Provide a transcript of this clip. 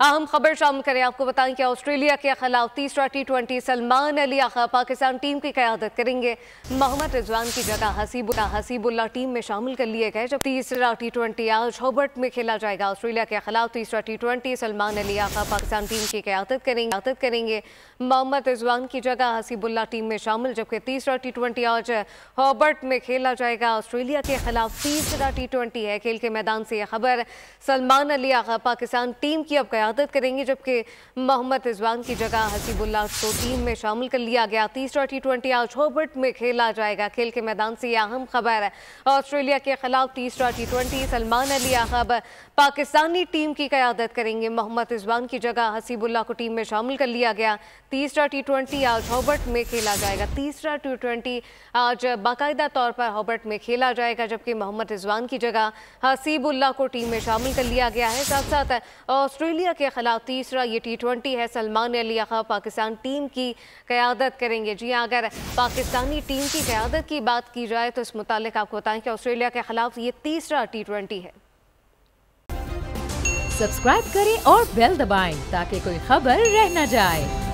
अहम खबर शामिल करें। आपको बताएं कि ऑस्ट्रेलिया के खिलाफ तीसरा T20 सलमान अली आगा पाकिस्तान टीम की क़यादत करेंगे। मोहम्मद रिजवान की जगह हसीबुल्लाह टीम में शामिल कर लिए गए। जब तीसरा T20 आज हॉबर्ट में खेला जाएगा। ऑस्ट्रेलिया के खिलाफ तीसरा T20 सलमान अली आगा पाकिस्तान टीम की क़यादत करेंगे। मोहम्मद रिजवान की जगह हसीबुल्लाह टीम में शामिल, जबकि तीसरा T20 आज हॉबर्ट में खेला जाएगा। ऑस्ट्रेलिया के खिलाफ तीसरा T20 है। खेल के मैदान से यह खबर। सलमान अली आगा पाकिस्तान टीम की अब क़यादत करेंगे, जबकि मोहम्मद रिजवान की जगह हसीबुल्लाह को टीम में शामिल कर लिया गया। तीसरा T20 आज हॉबर्ट में खेला जाएगा। खेल के मैदान से यह अहम खबर है। ऑस्ट्रेलिया के खिलाफ तीसरा T20 सलमान अली आगा पाकिस्तानी टीम की क़यादत करेंगे। मोहम्मद रिजवान की जगह हसीबुल्लाह को टीम में शामिल कर लिया गया। तीसरा T20 आज हॉबर्ट में खेला जाएगा। तीसरा T20 आज बाकायदा तौर पर हॉबर्ट में खेला जाएगा, जबकि मोहम्मद रिजवान की जगह हसीबुल्लाह को टीम में शामिल कर लिया गया है। साथ साथ ऑस्ट्रेलिया के खिलाफ तीसरा ये T20 है। सलमान अली आगा पाकिस्तान टीम की क़यादत करेंगे। जी हाँ, अगर पाकिस्तानी टीम की क़यादत की बात की जाए तो इस मुतालिक आपको बताएं कि ऑस्ट्रेलिया के खिलाफ ये तीसरा T20 है। सब्सक्राइब करें और बेल दबाएं ताकि कोई खबर रह न जाए।